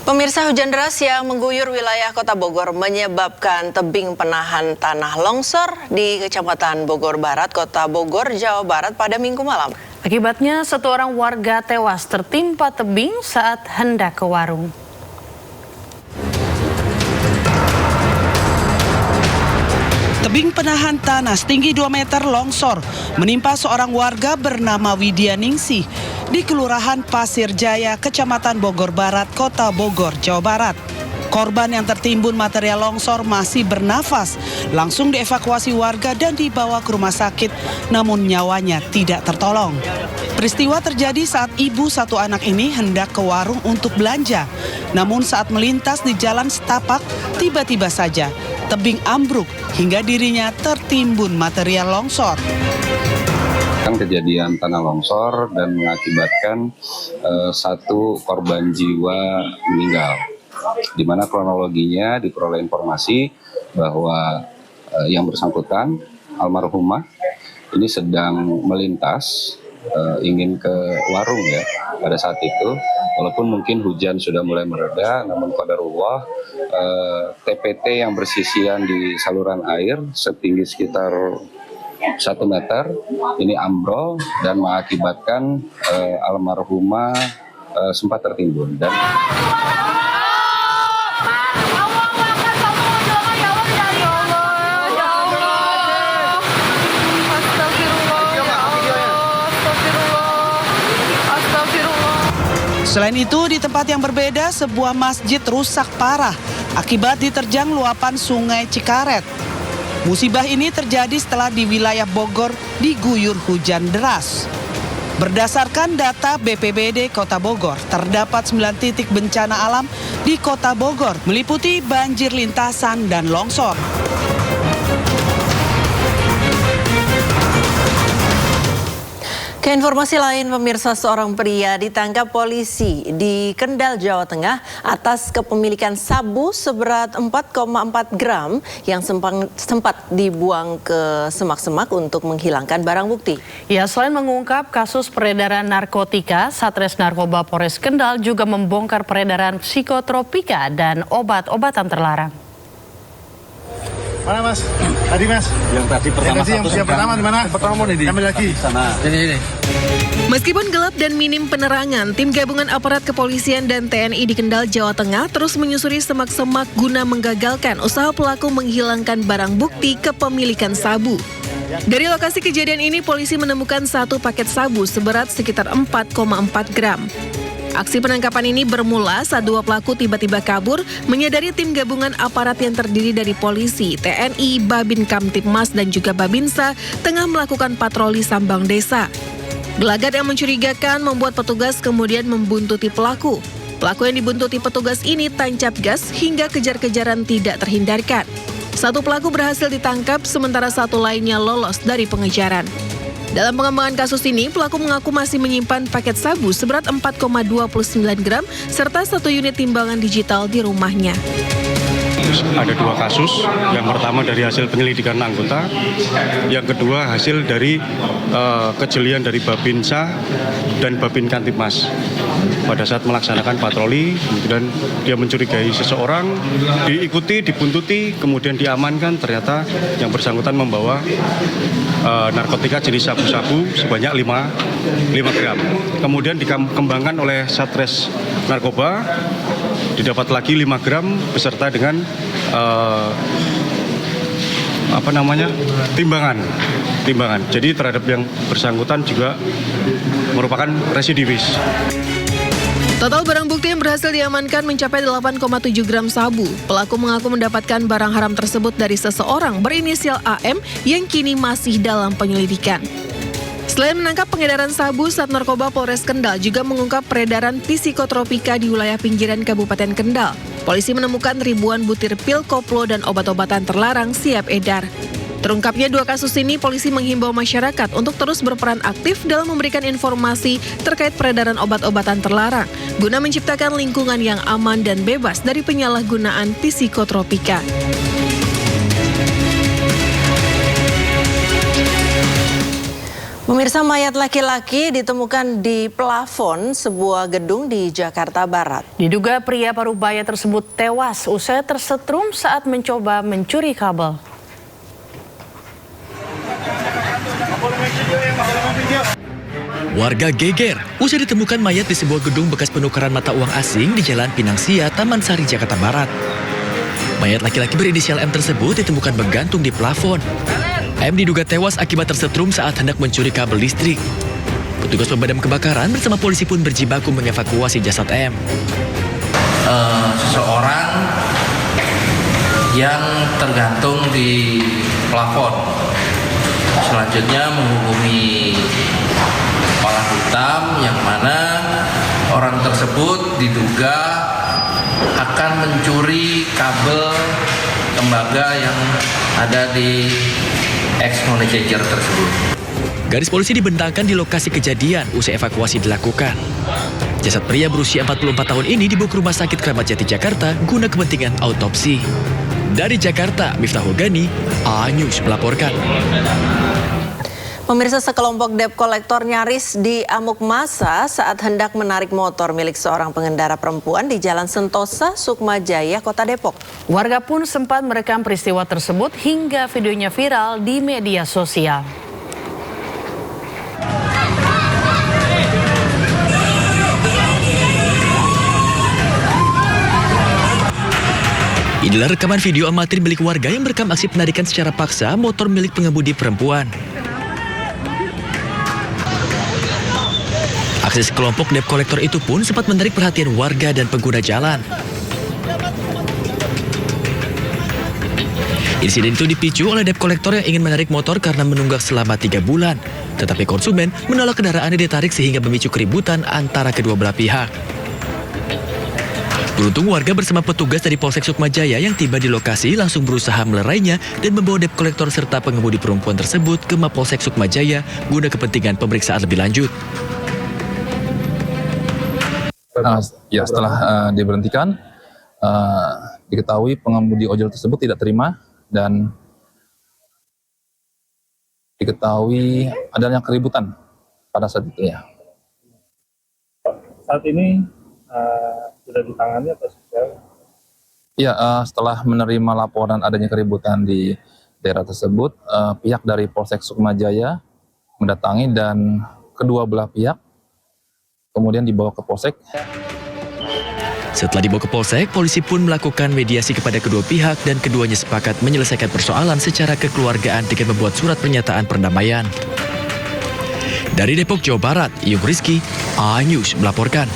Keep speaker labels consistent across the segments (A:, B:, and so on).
A: Pemirsa, hujan deras yang mengguyur wilayah Kota Bogor menyebabkan tebing penahan tanah longsor di Kecamatan Bogor Barat, Kota Bogor, Jawa Barat pada Minggu malam.
B: Akibatnya, satu orang warga tewas tertimpa tebing saat hendak ke warung.
C: Tebing penahan tanah setinggi 2 meter longsor menimpa seorang warga bernama Widya Ningsih di Kelurahan Pasir Jaya, Kecamatan Bogor Barat, Kota Bogor, Jawa Barat. Korban yang tertimbun material longsor masih bernafas, langsung dievakuasi warga dan dibawa ke rumah sakit, namun nyawanya tidak tertolong. Peristiwa terjadi saat ibu satu anak ini hendak ke warung untuk belanja. Namun saat melintas di jalan setapak, tiba-tiba saja tebing ambruk hingga dirinya tertimbun material longsor.
D: Kejadian tanah longsor dan mengakibatkan satu korban jiwa meninggal. Di mana kronologinya diperoleh informasi bahwa yang bersangkutan, almarhumah, ini sedang melintas ingin ke warung ya pada saat itu. Walaupun mungkin hujan sudah mulai mereda, namun qadarullah TPT yang bersisian di saluran air setinggi sekitar 1 meter ini ambrol dan mengakibatkan almarhumah sempat tertimbun. Dan
C: selain itu, di tempat yang berbeda, sebuah masjid rusak parah akibat diterjang luapan Sungai Cikaret. Musibah ini terjadi setelah di wilayah Bogor diguyur hujan deras. Berdasarkan data BPBD Kota Bogor, terdapat 9 titik bencana alam di Kota Bogor, meliputi banjir lintasan dan longsor.
A: Ke informasi lain, pemirsa, seorang pria ditangkap polisi di Kendal, Jawa Tengah atas kepemilikan sabu seberat 4,4 gram yang sempat dibuang ke semak-semak untuk menghilangkan barang bukti.
B: Ya, selain mengungkap kasus peredaran narkotika, Satres Narkoba Polres Kendal juga membongkar peredaran psikotropika dan obat-obatan terlarang.
E: Mana Mas? Tadi Mas? Yang tadi pertama yang pertama di mana? Pertama di ambil lagi. Sana. Sini.
F: Meskipun gelap dan minim penerangan, tim gabungan aparat kepolisian dan TNI di Kendal, Jawa Tengah terus menyusuri semak-semak guna menggagalkan usaha pelaku menghilangkan barang bukti kepemilikan sabu. Dari lokasi kejadian ini, polisi menemukan 1 paket sabu seberat sekitar 4,4 gram. Aksi penangkapan ini bermula saat 2 pelaku tiba-tiba kabur, menyadari tim gabungan aparat yang terdiri dari polisi, TNI, Babin Kamtibmas, dan juga Babinsa tengah melakukan patroli sambang desa. Gelagat yang mencurigakan membuat petugas kemudian membuntuti pelaku. Pelaku yang dibuntuti petugas ini tancap gas hingga kejar-kejaran tidak terhindarkan. 1 pelaku berhasil ditangkap, sementara 1 lainnya lolos dari pengejaran. Dalam pengembangan kasus ini, pelaku mengaku masih menyimpan paket sabu seberat 4,29 gram serta 1 unit timbangan digital di rumahnya.
G: Ada 2 kasus, yang pertama dari hasil penyelidikan anggota, yang kedua hasil dari kejelian dari Babinsa dan Babin Kamtibmas. Pada saat melaksanakan patroli, kemudian dia mencurigai seseorang, diikuti, dibuntuti, kemudian diamankan, ternyata yang bersangkutan membawa narkotika jenis sabu-sabu sebanyak 5 gram. Kemudian dikembangkan oleh Satres Narkoba, didapat lagi 5 gram beserta dengan timbangan. Jadi terhadap yang bersangkutan juga merupakan residivis.
F: Total barang bukti yang berhasil diamankan mencapai 8,7 gram sabu. Pelaku mengaku mendapatkan barang haram tersebut dari seseorang berinisial AM yang kini masih dalam penyelidikan. Selain menangkap pengedaran sabu, Sat Narkoba Polres Kendal juga mengungkap peredaran psikotropika di wilayah pinggiran Kabupaten Kendal. Polisi menemukan ribuan butir pil, koplo, dan obat-obatan terlarang siap edar. Terungkapnya 2 kasus ini, polisi menghimbau masyarakat untuk terus berperan aktif dalam memberikan informasi terkait peredaran obat-obatan terlarang, guna menciptakan lingkungan yang aman dan bebas dari penyalahgunaan psikotropika.
A: Pemirsa, mayat laki-laki ditemukan di plafon sebuah gedung di Jakarta Barat.
B: Diduga pria parubaya tersebut tewas usai tersetrum saat mencoba mencuri kabel.
H: Warga geger usai ditemukan mayat di sebuah gedung bekas penukaran mata uang asing di Jalan Pinang Sia, Taman Sari, Jakarta Barat. Mayat laki-laki berinisial M tersebut ditemukan bergantung di plafon. M diduga tewas akibat tersetrum saat hendak mencuri kabel listrik. Petugas pemadam kebakaran bersama polisi pun berjibaku mengevakuasi jasad M.
I: Seseorang yang tergantung di plafon. Selanjutnya menghubungi kepala hitam yang mana orang tersebut diduga akan mencuri kabel tembaga yang ada di ex-money changer tersebut.
H: Garis polisi dibentangkan di lokasi kejadian usai evakuasi dilakukan. Jasad pria berusia 44 tahun ini dibawa ke Rumah Sakit Kramat Jati, Jakarta guna kepentingan autopsi. Dari Jakarta, Miftahul Gani, A-News melaporkan.
A: Pemirsa, sekelompok debt kolektor nyaris diamuk massa saat hendak menarik motor milik seorang pengendara perempuan di Jalan Sentosa, Sukmajaya, Kota Depok.
B: Warga pun sempat merekam peristiwa tersebut hingga videonya viral di media sosial.
H: Inilah rekaman video amatir milik warga yang merekam aksi penarikan secara paksa motor milik pengemudi perempuan. Aksi sekelompok debt kolektor itu pun sempat menarik perhatian warga dan pengguna jalan. Insiden itu dipicu oleh debt kolektor yang ingin menarik motor karena menunggak selama 3 bulan. Tetapi konsumen menolak kendaraannya ditarik sehingga memicu keributan antara kedua belah pihak. Beruntung warga bersama petugas dari Polsek Sukmajaya yang tiba di lokasi langsung berusaha melerainya dan membawa debt kolektor serta pengemudi perempuan tersebut ke Mapolsek Sukmajaya guna kepentingan pemeriksaan lebih lanjut.
J: Ya, setelah diberhentikan, diketahui pengemudi ojol tersebut tidak terima dan diketahui adanya keributan pada saat itu ya.
K: Saat ini sudah ditangani atau sudah?
J: Ya, setelah menerima laporan adanya keributan di daerah tersebut, pihak dari Polsek Sukmajaya mendatangi dan kedua belah pihak kemudian dibawa ke Polsek.
H: Setelah dibawa ke Polsek, polisi pun melakukan mediasi kepada kedua pihak dan keduanya sepakat menyelesaikan persoalan secara kekeluargaan dengan membuat surat pernyataan perdamaian. Dari Depok, Jawa Barat, Yung Rizky, A-News melaporkan.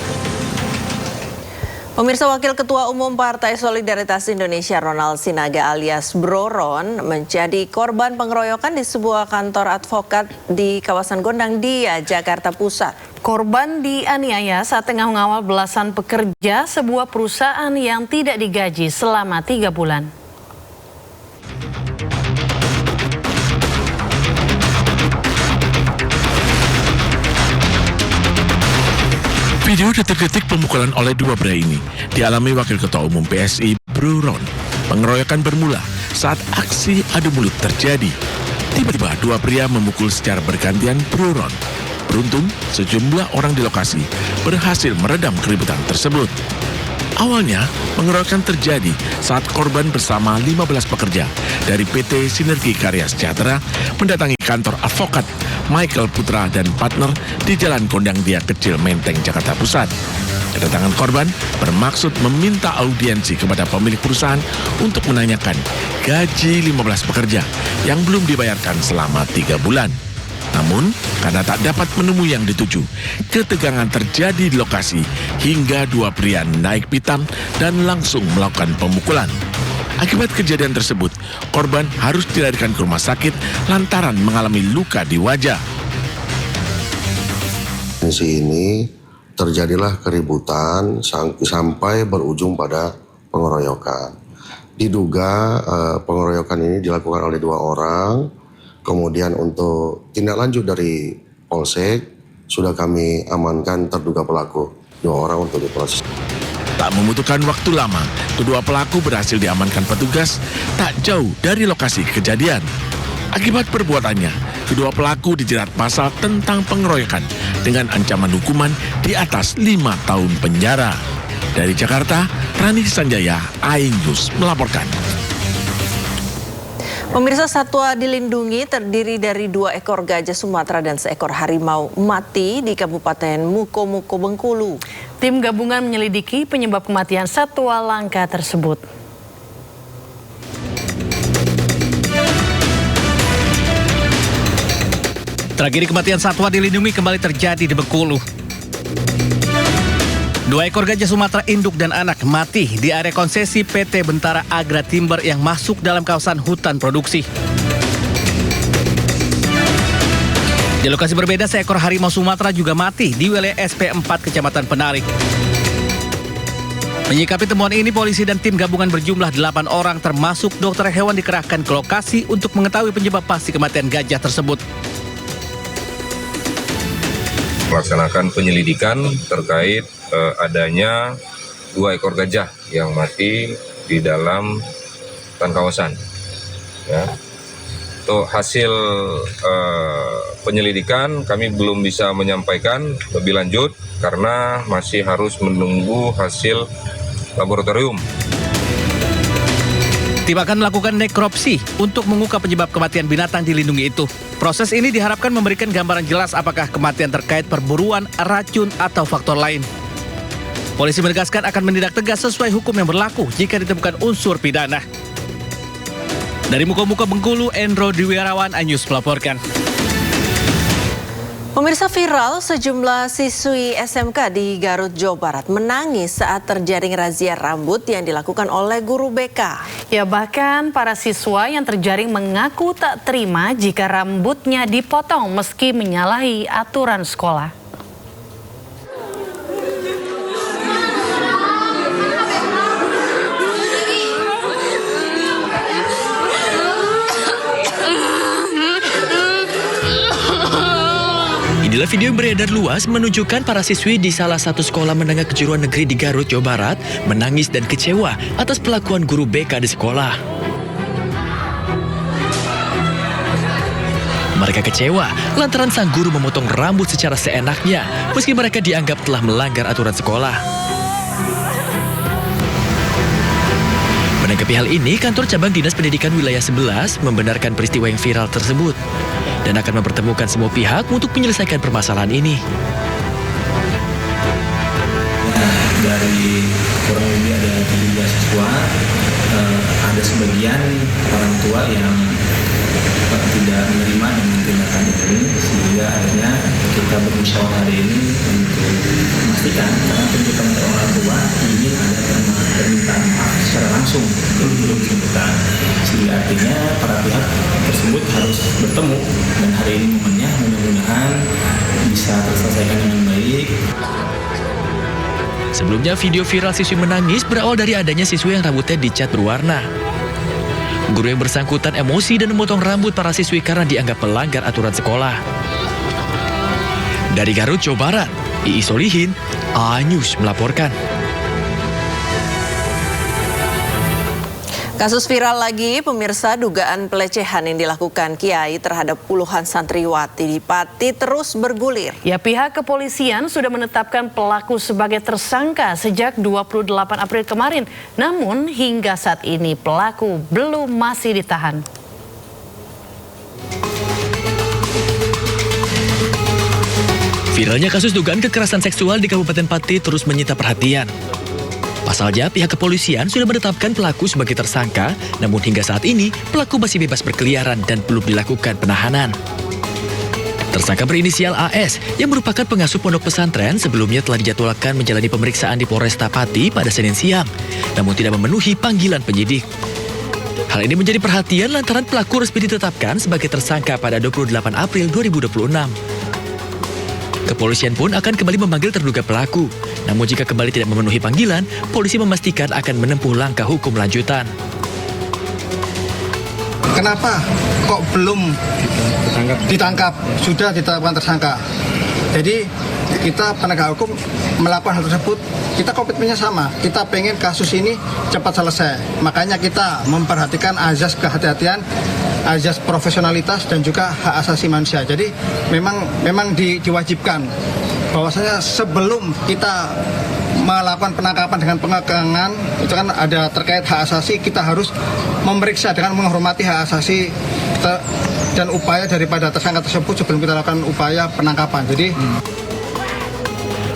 A: Pemirsa, Wakil Ketua Umum Partai Solidaritas Indonesia Ronald Sinaga alias Bro Ron menjadi korban pengeroyokan di sebuah kantor advokat di kawasan Gondang Dia, Jakarta Pusat.
B: Korban dianiaya saat tengah mengawal belasan pekerja sebuah perusahaan yang tidak digaji selama 3 bulan.
L: Video detik-detik pemukulan oleh dua pria ini dialami Wakil Ketua Umum PSI Bro Ron. Pengeroyokan bermula saat aksi adu mulut terjadi. Tiba-tiba dua pria memukul secara bergantian Bro Ron. Beruntung, sejumlah orang di lokasi berhasil meredam keributan tersebut. Awalnya, pengeroyokan terjadi saat korban bersama 15 pekerja dari PT Sinergi Karya Sejahtera mendatangi kantor advokat Michael Putra dan partner di Jalan Gondang Dia Kecil, Menteng, Jakarta Pusat. Kedatangan korban bermaksud meminta audiensi kepada pemilik perusahaan untuk menanyakan gaji 15 pekerja yang belum dibayarkan selama 3 bulan. Namun, karena tak dapat menemui yang dituju, ketegangan terjadi di lokasi hingga dua pria naik pitam dan langsung melakukan pemukulan. Akibat kejadian tersebut, korban harus dilarikan ke rumah sakit lantaran mengalami luka di wajah.
M: Di sini terjadilah keributan sampai berujung pada pengeroyokan. Diduga pengeroyokan ini dilakukan oleh 2 orang. Kemudian untuk tindak lanjut dari Polsek sudah kami amankan terduga pelaku 2 orang untuk diproses.
L: Tak membutuhkan waktu lama, kedua pelaku berhasil diamankan petugas tak jauh dari lokasi kejadian. Akibat perbuatannya, kedua pelaku dijerat pasal tentang pengeroyokan dengan ancaman hukuman di atas 5 tahun penjara. Dari Jakarta, Rani Sanjaya, Aing News melaporkan.
A: Pemirsa, satwa dilindungi terdiri dari 2 ekor gajah Sumatera dan seekor harimau mati di Kabupaten Muko-Muko, Bengkulu.
B: Tim gabungan menyelidiki penyebab kematian satwa langka tersebut.
N: Tragedi kematian satwa dilindungi kembali terjadi di Bengkulu. 2 ekor gajah Sumatera induk dan anak mati di area konsesi PT Bentara Agra Timber yang masuk dalam kawasan hutan produksi. Di lokasi berbeda, seekor harimau Sumatera juga mati di wilayah SP4 Kecamatan Penarik. Menyikapi temuan ini, polisi dan tim gabungan berjumlah 8 orang termasuk dokter hewan dikerahkan ke lokasi untuk mengetahui penyebab pasti kematian gajah tersebut.
O: Melaksanakan penyelidikan terkait adanya 2 ekor gajah yang mati di dalam hutan kawasan. Ya. Untuk hasil penyelidikan kami belum bisa menyampaikan lebih lanjut karena masih harus menunggu hasil laboratorium.
N: Tim akan melakukan nekropsi untuk mengungkap penyebab kematian binatang dilindungi itu. Proses ini diharapkan memberikan gambaran jelas apakah kematian terkait perburuan, racun, atau faktor lain. Polisi menegaskan akan menindak tegas sesuai hukum yang berlaku jika ditemukan unsur pidana. Dari Muko-Muko, Bengkulu, Endro Dwiarawan, Anyus melaporkan.
A: Pemirsa, viral sejumlah siswi SMK di Garut, Jawa Barat menangis saat terjaring razia rambut yang dilakukan oleh guru BK.
B: Ya, bahkan para siswa yang terjaring mengaku tak terima jika rambutnya dipotong meski menyalahi aturan sekolah.
H: Inilah video yang beredar luas menunjukkan para siswi di salah satu sekolah menengah kejuruan negeri di Garut, Jawa Barat menangis dan kecewa atas perlakuan guru BK di sekolah. Mereka kecewa lantaran sang guru memotong rambut secara seenaknya meski mereka dianggap telah melanggar aturan sekolah. Menanggapi hal ini, kantor cabang Dinas Pendidikan Wilayah 11 membenarkan peristiwa yang viral tersebut dan akan mempertemukan semua pihak untuk menyelesaikan permasalahan ini.
P: Dari kurang lebih ada 3 siswa, ada sebagian orang tua yang tidak menerima dengan tindakan ini, sehingga akhirnya kita bermusyawarah hari ini untuk memastikan karena tuntutan dari orang tua ingin ada permintaan maaf secara langsung dari guru tuntutan, sehingga artinya para pihak tersebut harus bertemu dan hari ini momennya mudah-mudahan bisa terselesaikan dengan baik.
H: Sebelumnya, video viral siswi menangis berawal dari adanya siswi yang rambutnya dicat berwarna. Guru yang bersangkutan emosi dan memotong rambut para siswi karena dianggap melanggar aturan sekolah. Dari Garut, Jawa Barat, Ii Solihin, Anyus melaporkan.
A: Kasus viral lagi, pemirsa, dugaan pelecehan yang dilakukan Kiai terhadap puluhan santriwati di Pati terus bergulir.
B: Ya, pihak kepolisian sudah menetapkan pelaku sebagai tersangka sejak 28 April kemarin. Namun hingga saat ini pelaku masih ditahan.
H: Viralnya kasus dugaan kekerasan seksual di Kabupaten Pati terus menyita perhatian. Pasalnya, pihak kepolisian sudah menetapkan pelaku sebagai tersangka, namun hingga saat ini pelaku masih bebas berkeliaran dan belum dilakukan penahanan. Tersangka berinisial AS yang merupakan pengasuh pondok pesantren sebelumnya telah dijadwalkan menjalani pemeriksaan di Polresta Pati pada Senin siang, namun tidak memenuhi panggilan penyidik. Hal ini menjadi perhatian lantaran pelaku resmi ditetapkan sebagai tersangka pada 28 April 2026. Kepolisian pun akan kembali memanggil terduga pelaku. Namun jika kembali tidak memenuhi panggilan, polisi memastikan akan menempuh langkah hukum lanjutan.
Q: Kenapa kok belum ditangkap? Sudah ditetapkan tersangka. Jadi kita penegak hukum melakukan hal tersebut, kita komitmennya sama. Kita pengen kasus ini cepat selesai. Makanya kita memperhatikan azas kehati-hatian azas profesionalitas dan juga hak asasi manusia. Jadi memang diwajibkan bahwasanya sebelum kita melakukan penangkapan dengan pengekangan itu kan ada terkait hak asasi, kita harus memeriksa dengan menghormati hak asasi dan upaya daripada tersangka tersebut sebelum kita lakukan upaya penangkapan. Jadi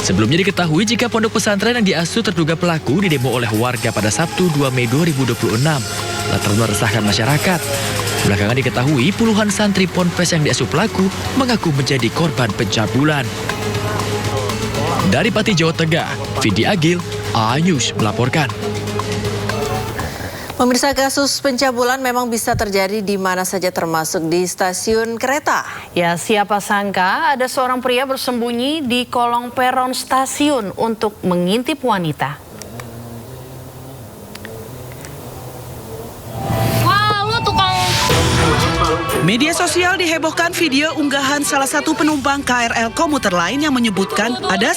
H: Sebelumnya diketahui jika pondok pesantren yang diasuh terduga pelaku didemo oleh warga pada Sabtu 2 Mei 2026 lantaran meresahkan masyarakat. Belakangan diketahui puluhan santri ponpes yang diasuh pelaku mengaku menjadi korban pencabulan. Dari Pati, Jawa Tengah, Vidi Agil, iNews melaporkan.
A: Pemirsa, kasus pencabulan memang bisa terjadi di mana saja termasuk di stasiun kereta.
B: Ya, siapa sangka ada seorang pria bersembunyi di kolong peron stasiun untuk mengintip wanita.
C: Media sosial dihebohkan video unggahan salah satu penumpang KRL komuter lain yang menyebutkan ada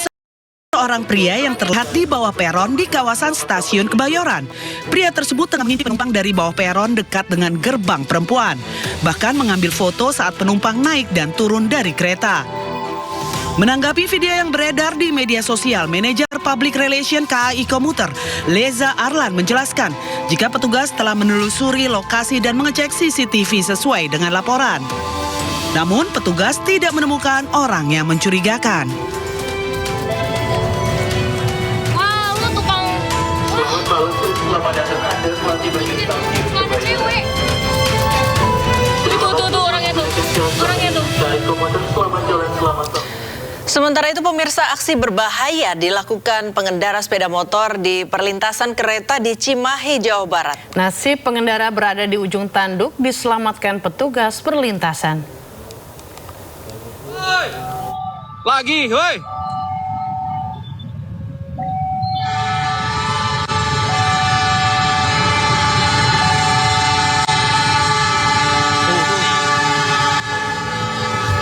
C: seorang pria yang terlihat di bawah peron di kawasan stasiun Kebayoran. Pria tersebut tengah mengintip penumpang dari bawah peron dekat dengan gerbang perempuan. Bahkan mengambil foto saat penumpang naik dan turun dari kereta. Menanggapi video yang beredar di media sosial, Manajer Public Relation KAI Komuter, Leza Arlan menjelaskan jika petugas telah menelusuri lokasi dan mengecek CCTV sesuai dengan laporan. Namun petugas tidak menemukan orang yang mencurigakan.
A: Sementara itu pemirsa, aksi berbahaya dilakukan pengendara sepeda motor di perlintasan kereta di Cimahi, Jawa Barat.
B: Nasib pengendara berada di ujung tanduk diselamatkan petugas perlintasan.
R: Lagi, woi.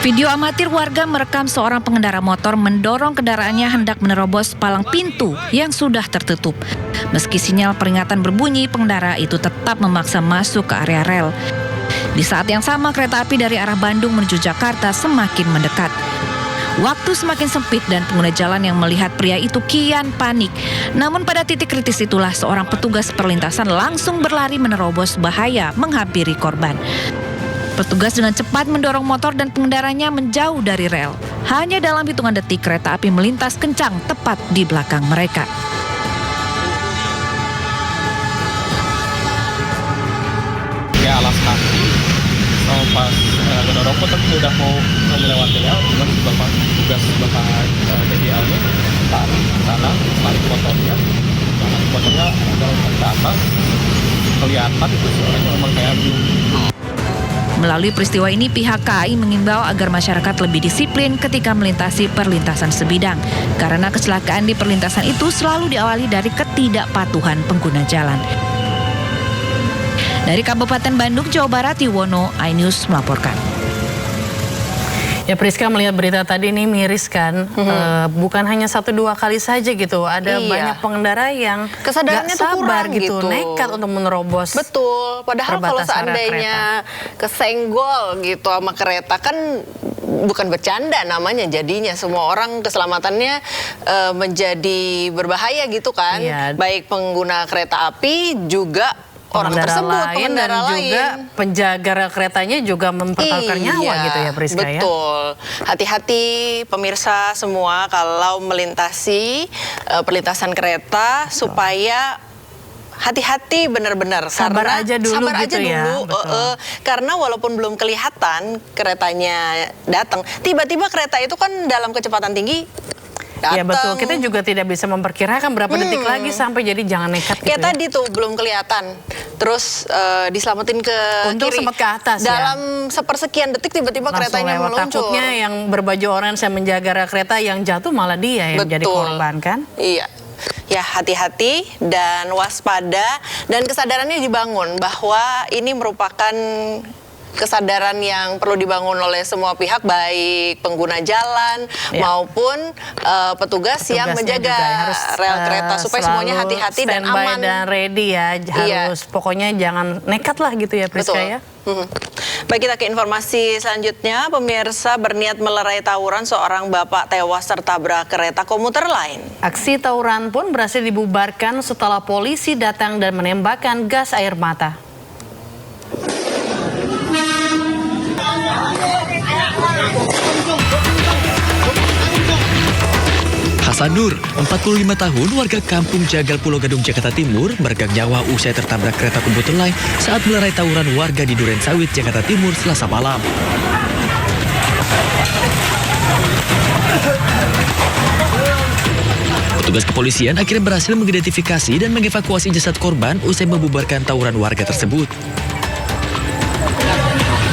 S: Video amatir warga merekam seorang pengendara motor mendorong kendaraannya hendak menerobos palang pintu yang sudah tertutup. Meski sinyal peringatan berbunyi, pengendara itu tetap memaksa masuk ke area rel. Di saat yang sama, kereta api dari arah Bandung menuju Jakarta semakin mendekat. Waktu semakin sempit dan pengguna jalan yang melihat pria itu kian panik. Namun pada titik kritis itulah seorang petugas perlintasan langsung berlari menerobos bahaya menghampiri korban. Petugas dengan cepat mendorong motor dan pengendaranya menjauh dari rel. Hanya dalam hitungan detik kereta api melintas kencang tepat di belakang mereka.
K: Ya alas kaki. So pas mendorong pun tapi udah mau melewati rel, bapak tugas bapak DDL-nya tarik ke sana, tarik motornya dorong ke atas. Kelihatan itu suaranya memang kayak
S: Melalui peristiwa ini, pihak KAI mengimbau agar masyarakat lebih disiplin ketika melintasi perlintasan sebidang. Karena kecelakaan di perlintasan itu selalu diawali dari ketidakpatuhan pengguna jalan. Dari Kabupaten Bandung, Jawa Barat, Yuwono, iNews melaporkan.
B: Ya, Priska, melihat berita tadi ini miris kan, bukan hanya 1-2 kali saja gitu, ada banyak pengendara yang
A: kesadarannya
B: gak sabar
A: kurang gitu,
B: nekat untuk menerobos.
A: Betul, padahal kalau seandainya kesenggol gitu sama kereta kan bukan bercanda namanya jadinya, semua orang keselamatannya menjadi berbahaya gitu kan, baik pengguna kereta api juga orang tersebut, pengendara lain,
B: juga penjaga keretanya juga mempertaruhkan nyawa gitu ya, Priska.
A: Betul. Hati-hati pemirsa semua kalau melintasi perlintasan kereta supaya hati-hati benar-benar.
B: Sabar aja dulu gitu ya.
A: Karena walaupun belum kelihatan keretanya datang, tiba-tiba kereta itu kan dalam kecepatan tinggi datang.
B: Ya betul, kita juga tidak bisa memperkirakan berapa detik lagi sampai, jadi jangan nekat gitu.
A: Kayak tadi tuh belum kelihatan, terus diselamatin ke
B: untung
A: kiri.
B: sempat ke atas
A: dalam sepersekian detik tiba-tiba keretanya meluncur.
B: Takutnya yang berbaju orange yang menjaga kereta yang jatuh malah dia yang jadi korban kan?
A: Iya. Ya, hati-hati dan waspada dan kesadarannya dibangun bahwa ini merupakan kesadaran yang perlu dibangun oleh semua pihak, baik pengguna jalan maupun petugas yang menjaga rel kereta supaya semuanya hati-hati dan aman
B: dan ready ya, harus pokoknya jangan nekat lah gitu ya, Priska ya.
A: Baik, kita ke informasi selanjutnya. Pemirsa, berniat melerai tawuran, seorang bapak tewas tertabrak kereta komuter lain.
B: Aksi tawuran pun berhasil dibubarkan setelah polisi datang dan menembakkan gas air mata.
H: Hasan Nur, 45 tahun, warga kampung Jagal Pulau Gadung, Jakarta Timur, meregang nyawa usai tertabrak kereta komuter lain saat melerai tawuran warga di Duren Sawit, Jakarta Timur, Selasa malam. Petugas kepolisian akhirnya berhasil mengidentifikasi dan mengevakuasi jasad korban usai membubarkan tawuran warga tersebut.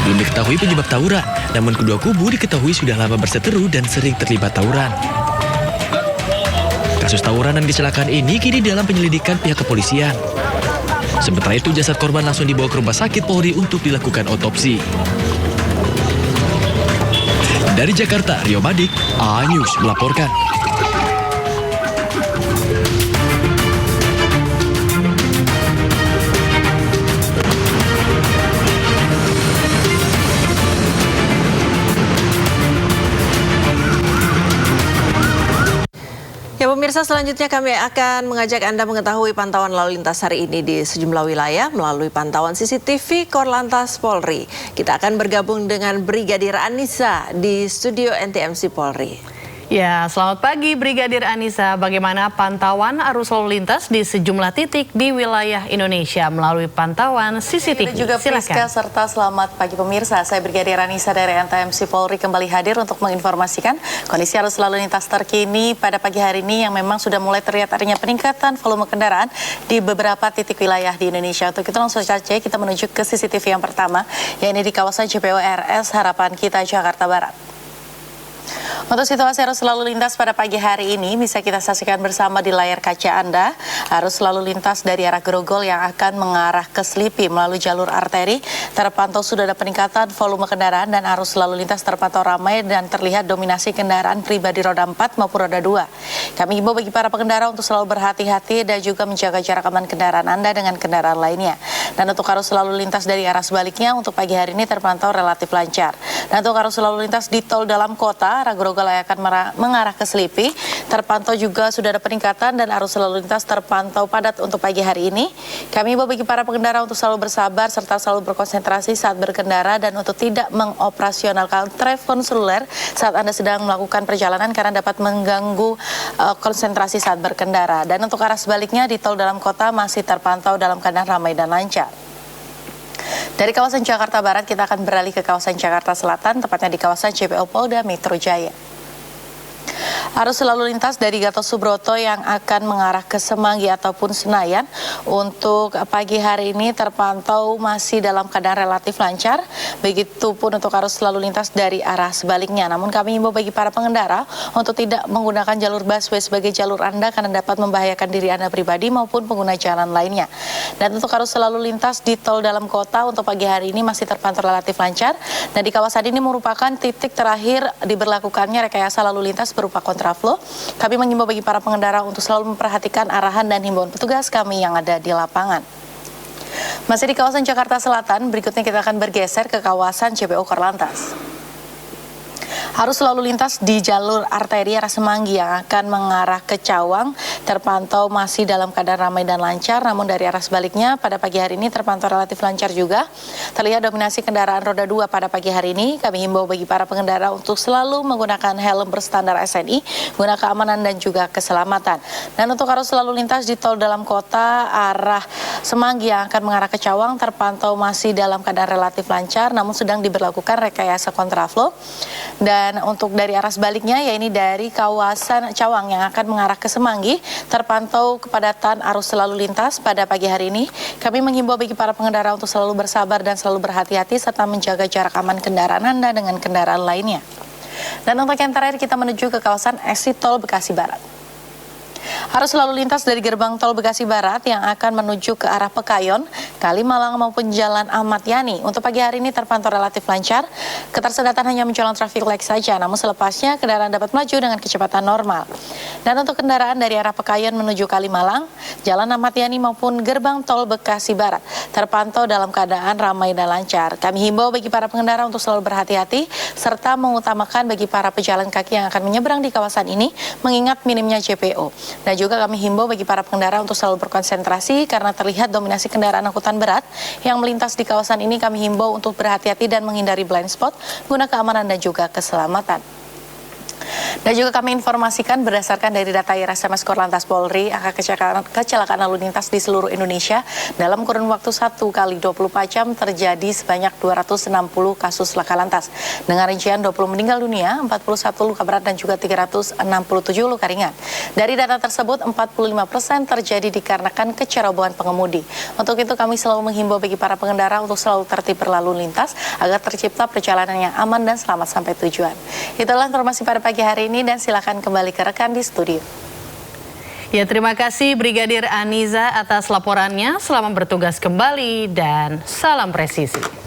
H: Belum diketahui penyebab tawuran, namun kedua kubu diketahui sudah lama berseteru dan sering terlibat tawuran. Kasus tawuran dan kecelakaan ini kini dalam penyelidikan pihak kepolisian. Sementara itu jasad korban langsung dibawa ke rumah sakit Polri untuk dilakukan otopsi. Dari Jakarta, Rio Madik, A-News melaporkan.
A: Ya pemirsa, selanjutnya kami akan mengajak Anda mengetahui pantauan lalu lintas hari ini di sejumlah wilayah melalui pantauan CCTV Korlantas Polri. Kita akan bergabung dengan Brigadir Anissa di studio NTMC Polri.
B: Ya, selamat pagi Brigadir Anissa. Bagaimana pantauan arus lalu lintas di sejumlah titik di wilayah Indonesia melalui pantauan CCTV?
T: Dan juga Priska, serta selamat pagi pemirsa. Saya Brigadir Anissa dari NTMC Polri kembali hadir untuk menginformasikan kondisi arus lalu lintas terkini pada pagi hari ini yang memang sudah mulai terlihat adanya peningkatan volume kendaraan di beberapa titik wilayah di Indonesia. Untuk itu langsung saja kita menuju ke CCTV yang pertama, yaitu di kawasan JPO RS Harapan Kita, Jakarta Barat. Untuk situasi arus lalu lintas pada pagi hari ini bisa kita saksikan bersama di layar kaca Anda. Arus lalu lintas dari arah Grogol yang akan mengarah ke Selipi melalui jalur arteri terpantau sudah ada peningkatan volume kendaraan dan arus lalu lintas terpantau ramai dan terlihat dominasi kendaraan pribadi roda 4 maupun roda 2. Kami himbau bagi para pengendara untuk selalu berhati-hati dan juga menjaga jarak aman kendaraan Anda dengan kendaraan lainnya. Dan untuk arus lalu lintas dari arah sebaliknya untuk pagi hari ini terpantau relatif lancar. Dan untuk arus lalu lintas di tol dalam kota arah Grogol yang akan mengarah ke Selipi terpantau juga sudah ada peningkatan dan arus lalu lintas terpantau padat untuk pagi hari ini. Kami himbau bagi para pengendara untuk selalu bersabar serta selalu berkonsentrasi saat berkendara dan untuk tidak mengoperasionalkan telepon seluler saat Anda sedang melakukan perjalanan karena dapat mengganggu konsentrasi saat berkendara. Dan untuk arah sebaliknya di tol dalam kota masih terpantau dalam keadaan ramai dan lancar. Dari kawasan Jakarta Barat kita akan beralih ke kawasan Jakarta Selatan, tepatnya di kawasan JPO Polda Metro Jaya. Arus lalu lintas dari Gatot Subroto yang akan mengarah ke Semanggi ataupun Senayan untuk pagi hari ini terpantau masih dalam keadaan relatif lancar. Begitupun untuk arus lalu lintas dari arah sebaliknya. Namun kami himbau bagi para pengendara untuk tidak menggunakan jalur busway sebagai jalur Anda karena dapat membahayakan diri Anda pribadi maupun pengguna jalan lainnya. Dan untuk arus lalu lintas di tol dalam kota untuk pagi hari ini masih terpantau relatif lancar. Dan di kawasan ini merupakan titik terakhir diberlakukannya rekayasa lalu lintas berupa kontraflow. Kami mengimbau bagi para pengendara untuk selalu memperhatikan arahan dan himbauan petugas kami yang ada di lapangan. Masih di kawasan Jakarta Selatan, berikutnya kita akan bergeser ke kawasan JPO Korlantas. Arus lalu lintas di jalur arteri arah Semanggi yang akan mengarah ke Cawang terpantau masih dalam keadaan ramai dan lancar, namun dari arah sebaliknya pada pagi hari ini terpantau relatif lancar juga. Terlihat dominasi kendaraan roda 2 pada pagi hari ini. Kami himbau bagi para pengendara untuk selalu menggunakan helm berstandar SNI guna keamanan dan juga keselamatan. Dan untuk arus lalu lintas di tol dalam kota arah Semanggi yang akan mengarah ke Cawang terpantau masih dalam keadaan relatif lancar, namun sedang diberlakukan rekayasa kontraflow. Dan untuk dari arah sebaliknya, yaitu dari kawasan Cawang yang akan mengarah ke Semanggi, terpantau kepadatan arus lalu lintas pada pagi hari ini. Kami menghimbau bagi para pengendara untuk selalu bersabar dan selalu berhati-hati serta menjaga jarak aman kendaraan Anda dengan kendaraan lainnya. Dan untuk yang terakhir kita menuju ke kawasan exit tol Bekasi Barat. Arus lalu lintas dari gerbang tol Bekasi Barat yang akan menuju ke arah Pekayon, Kalimalang maupun Jalan Ahmad Yani untuk pagi hari ini terpantau relatif lancar. Ketersendatan hanya mencolong traffic light saja, namun selepasnya kendaraan dapat melaju dengan kecepatan normal. Dan untuk kendaraan dari arah Pekayon menuju Kalimalang, Jalan Ahmad Yani maupun gerbang tol Bekasi Barat terpantau dalam keadaan ramai dan lancar. Kami himbau bagi para pengendara untuk selalu berhati-hati serta mengutamakan bagi para pejalan kaki yang akan menyeberang di kawasan ini mengingat minimnya JPO. Dan juga kami himbau bagi para pengendara untuk selalu berkonsentrasi karena terlihat dominasi kendaraan angkutan berat yang melintas di kawasan ini. Kami himbau untuk berhati-hati dan menghindari blind spot guna keamanan dan juga keselamatan. Dan juga kami informasikan berdasarkan dari data IRSMS Korlantas Polri, angka kecelakaan lalu lintas di seluruh Indonesia dalam kurun waktu 1 kali 24 jam terjadi sebanyak 260 kasus laka lantas. Dengan rincian 20 meninggal dunia, 41 luka berat dan juga 367 luka ringan. Dari data tersebut, 45% terjadi dikarenakan kecerobohan pengemudi. Untuk itu kami selalu menghimbau bagi para pengendara untuk selalu tertib berlalu lintas agar tercipta perjalanan yang aman dan selamat sampai tujuan. Itulah informasi pada pagi hari ini dan silakan kembali ke rekan di studio.
B: Ya, terima kasih Brigadir Aniza atas laporannya. Selamat bertugas kembali dan salam presisi.